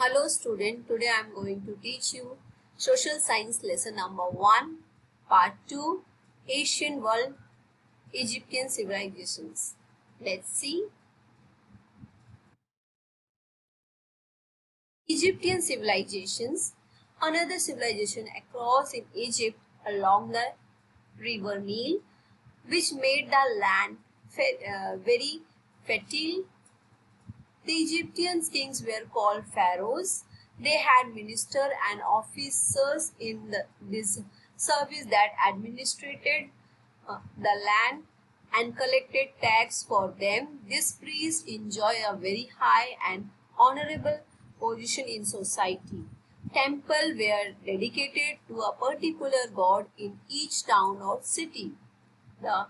Hello student, today I am going to teach you social science lesson number 1, part 2, Asian world, Egyptian civilizations. Let's see. Egyptian civilizations, another civilization across in Egypt along the river Nile, which made the land very fertile. The Egyptian kings were called pharaohs. They had ministers and officers in this service that administrated the land and collected tax for them. These priests enjoy a very high and honorable position in society. Temples were dedicated to a particular god in each town or city. The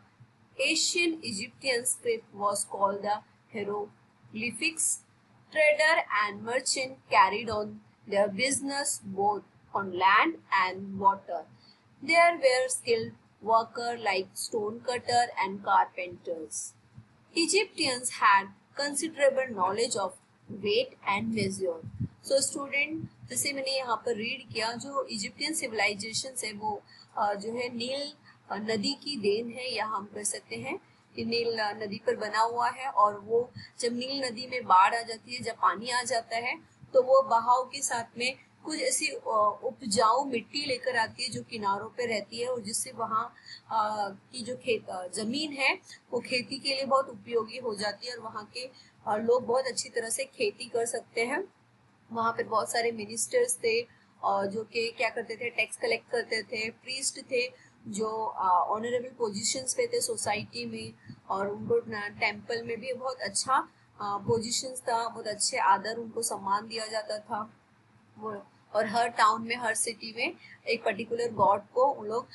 ancient Egyptian script was called the hieroglyphics. Traders and merchants carried on their business both on land and water. There were skilled workers like stonecutters and carpenters. Egyptians had considerable knowledge of weight and measure. So student जैसे मैंने यहाँ पर read किया जो Egyptian civilisation है वो जो है नील नदी की देन है या हम कह सकते हैं कि नील नदी पर बना हुआ है और वो जब नील नदी में बाढ़ आ जाती है जब पानी आ जाता है तो वो बहाव के साथ में कुछ ऐसी उपजाऊ मिट्टी लेकर आती है जो किनारों पे रहती है और जिससे वहाँ की जो जमीन है वो खेती के लिए बहुत उपयोगी हो जाती है और वहाँ के लोग बहुत अच्छी तरह से खेती कर सकते हैं। वहाँ पर बहुत सारे मिनिस्टर्स थे और जो कि क्या करते थे, टैक्स कलेक्ट करते थे। प्रीस्ट थे जो ऑनरेबल पोजीशंस पे थे सोसाइटी में और उनको टेम्पल में भी बहुत अच्छा पोजीशंस था, बहुत अच्छे आदर उनको सम्मान दिया जाता था। वो और हर टाउन में हर सिटी में एक पर्टिकुलर गॉड को उन लोग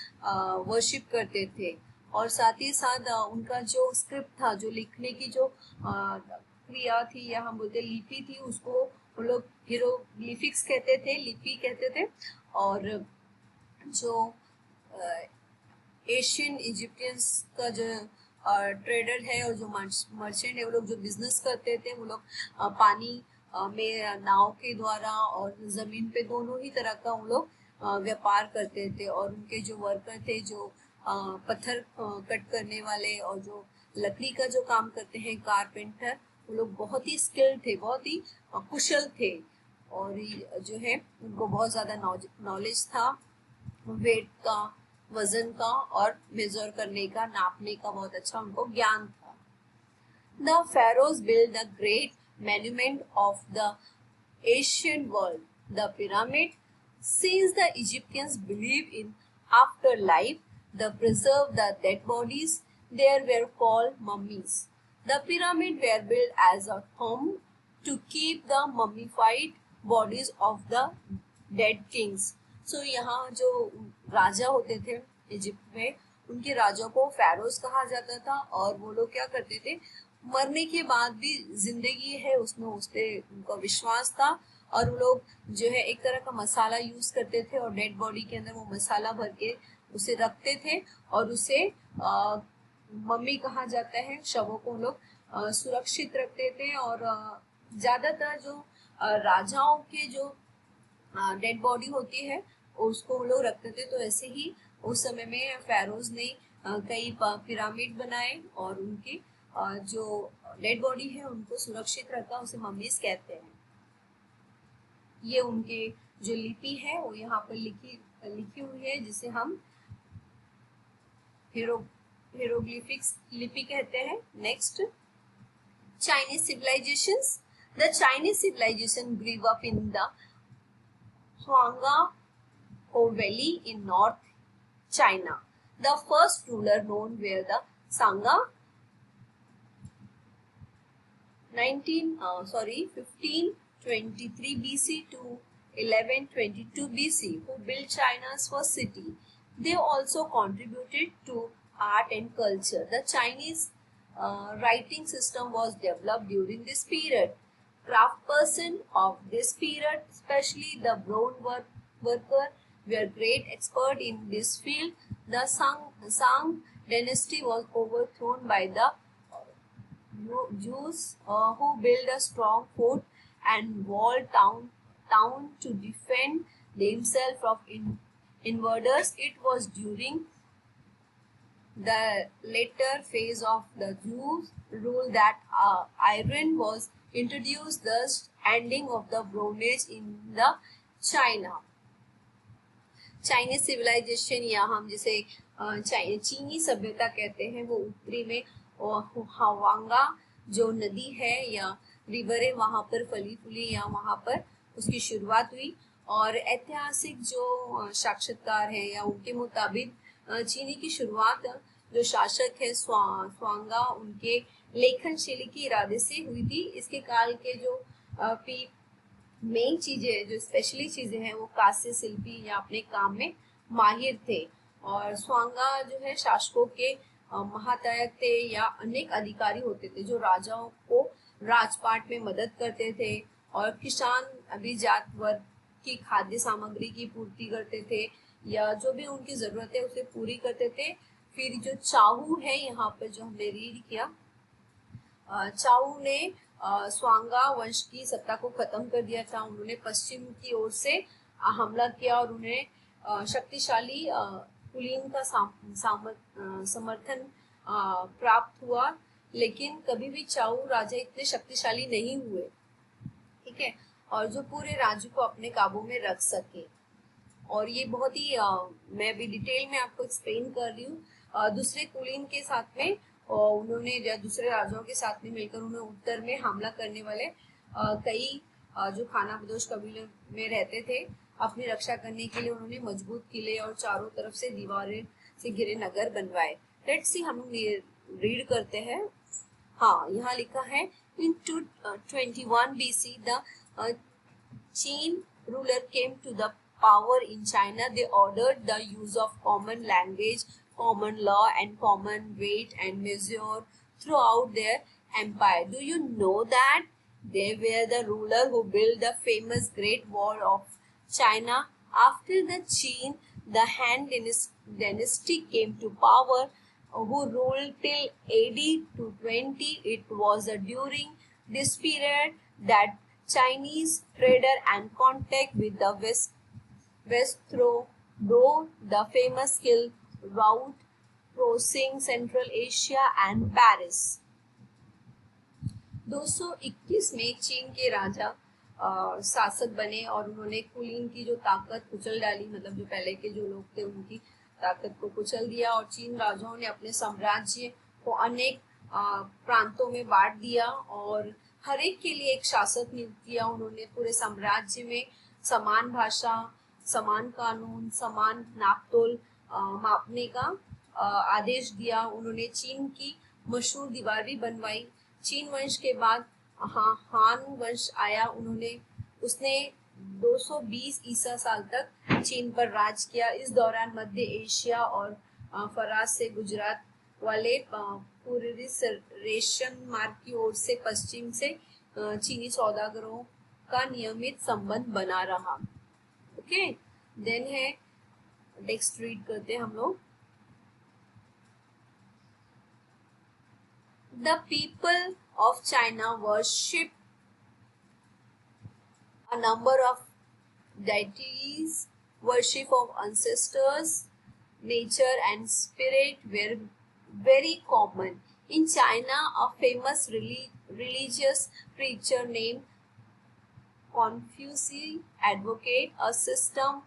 वर्शिप करते थे और साथ ही साथ उनका जो स्क्रिप्ट था, जो लिखने की जो क्रिया थी या हम बोलते लिपि थी, उसको वो लोग हीरोग्लिफिक्स कहते थे, लिपि कहते थे। और जो एशियन इजिप्टियंस का जो ट्रेडर है और जो मर्चेंट है वो लोग जो बिजनेस करते थे वो लोग पानी में नाव के द्वारा और जमीन पे दोनों ही तरह का वो लोग व्यापार करते थे। और उनके जो वर्कर थे जो पत्थर कट करने वाले और जो लकड़ी का जो काम करते हैं कारपेंटर, वो लोग बहुत ही स्किल्ड थे, बहुत ही कुशल थे और जो है उनको बहुत ज़्यादा नॉलेज था वेट का, वजन का और मेजर करने का, नापने का बहुत अच्छा उनको ज्ञान था। The pharaohs built the great monument of the ancient world, the pyramid. Since the Egyptians believed in afterlife, they preserved the dead bodies. They were called mummies. The pyramid were built as a tomb to keep the mummified bodies of the dead kings. So यहाँ जो राजा होते थे Egypt में, उनके राजा को फेरोज कहा जाता था और वो लोग क्या करते थे, मरने के बाद भी जिंदगी है उसमें उस पर उनका विश्वास था और वो लोग जो है एक तरह का मसाला यूज करते थे और डेड बॉडी के अंदर वो मसाला भर के उसे रखते थे और उसे मम्मी कहा जाता है। शवों को लोग सुरक्षित रखते थे और ज्यादातर जो राजाओं के जो डेड बॉडी होती है उसको लोग रखते थे। तो ऐसे ही उस समय में फेरोज ने कई पिरामिड बनाए और उनकी जो डेड बॉडी है उनको सुरक्षित रखा, उसे मम्मीज कहते हैं। ये उनके जो लिपि है वो यहाँ पर लिखी हुई है जिसे हम hieroglyphics लिपि कहते हैं। Next, Chinese civilizations. The Chinese civilization grew up in the Huanghe Valley in North China. The first ruler known were the Sanga 1523 BC to 1122 BC, who built China's first city. They also contributed to art and culture. The Chinese writing system was developed during this period. Craftspersons of this period, especially the bronze worker, were great experts in this field. The Song dynasty was overthrown by the Jews who built a strong fort and walled town town to defend themselves of invaders. It was during the later phase of the Jews rule that iron was introduced, thus ending of the Bronze Age in the China. Chinese civilization या हम जिसे चीनी सभ्यता कहते हैं वो उत्तरी में हवांगा जो नदी है या रिवर है वहां पर फली फूली या वहां पर उसकी शुरुआत हुई। और ऐतिहासिक जो साक्षात्कार है या उनके मुताबिक चीनी की शुरुआत जो शासक है स्वांगा उनके लेखन शैली के इरादे से हुई थी। इसके काल के जो मेन चीजें जो स्पेशली चीजें हैं वो कांस्य शिल्पी या अपने काम में माहिर थे। और स्वांगा जो है शासकों के महातायक थे या अनेक अधिकारी होते थे जो राजाओं को राजपाट में मदद करते थे और किसान अभिजात वर्ग की खाद्य सामग्री की पूर्ति करते थे या जो भी उनकी जरूरत है उसे पूरी करते थे। फिर जो चाहू है यहाँ पर जो हमने रीड किया, चाहू ने स्वांगा वंश की सत्ता को खत्म कर दिया था। उन्होंने पश्चिम की ओर से हमला किया और उन्हें शक्तिशाली कुलीन का समर्थन प्राप्त हुआ, लेकिन कभी भी चाऊ राजा इतने शक्तिशाली नहीं हुए, ठीक है, और जो पूरे राज्य को अपने काबू में रख सके। और ये बहुत ही मैं भी डिटेल में आपको एक्सप्लेन कर रही हूँ। दूसरे कुलीन के साथ में उन्होंने दूसरे राजाओं के साथ में मिलकर उन्हें उत्तर में हमला करने वाले कई जो खानाबदोश कबीले में रहते थे अपनी रक्षा करने के लिए उन्होंने मजबूत किले और चारों तरफ से दीवारें से घिरे नगर बनवाए। लेट्स सी हम रीड करते हैं। हाँ, यहाँ लिखा है in 221 BC the Qin ruler came to the power in China. They ordered the use of common language, common law and common weight and measure throughout their empire. Do you know that they were the ruler who built the famous Great Wall of China? After the Qin, the Han dynasty came to power, who ruled till AD 220. It was during this period that Chinese trader and contact with the West through the famous Silk Route crossing Central Asia and Paris. 221 में चीन के राजा शासक बने और उन्होंने कुलीन की जो ताकत कुचल डाली, मतलब जो पहले के जो लोग थे उनकी ताकत को कुचल दिया। और चीन राजाओं ने अपने साम्राज्य को अनेक प्रांतों में बांट दिया और हर एक के लिए एक शासक नियुक्त किया। उन्होंने पूरे साम्राज्य में समान भाषा, समान कानून, समान नापतोल मापने का आदेश दिया। उन्होंने चीन की मशहूर दीवार भी बनवाई। चीन वंश के बाद हान वंश आया। उसने 220 ईसा साल तक चीन पर राज किया। इस दौरान मध्य एशिया और फराज से गुजरात वाले पूर्वी रेशम मार्ग की ओर से पश्चिम से चीनी सौदागरों का नियमित संबंध बना रहा। ओके, देन है नेक्स्ट रीड करते हैं हम लोग। The people of China worship a number of deities. Worship of ancestors, nature and spirit were very common. In China, a famous religious preacher named Confucius advocated a system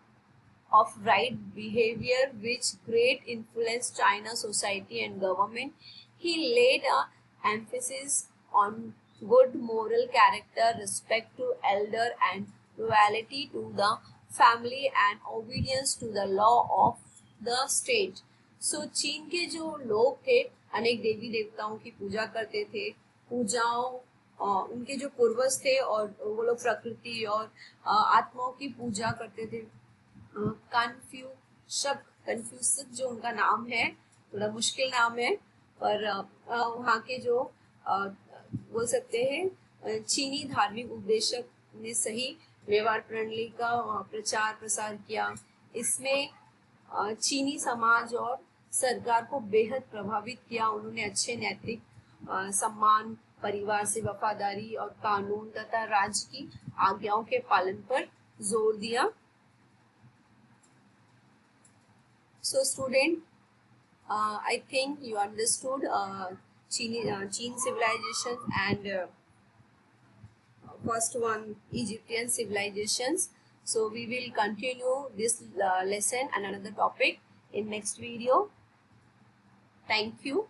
of right behavior which great influenced China society and government. He laid an emphasis on good moral character, respect to elder and loyalty to the family and obedience to the law of the state. So चीन के जो लोग थे अनेक देवी देवताओं की पूजा करते थे। पूजाओं उनके जो पूर्वज थे और वो लोग प्रकृति और आत्माओं की पूजा करते थे। कन्फ्यूशस जो उनका नाम है, थोड़ा मुश्किल नाम है, पर वहाँ के जो बोल सकते हैं चीनी धार्मिक उपदेशक ने सही व्यवहार प्रणाली का प्रचार प्रसार किया। इसमें चीनी समाज और सरकार को बेहद प्रभावित किया। उन्होंने अच्छे नैतिक सम्मान, परिवार से वफादारी और कानून तथा राज्य की आज्ञाओं के पालन पर जोर दिया। So student, I think you understood Chin civilization and first one Egyptian civilizations. So we will continue this lesson and another topic in next video. Thank you.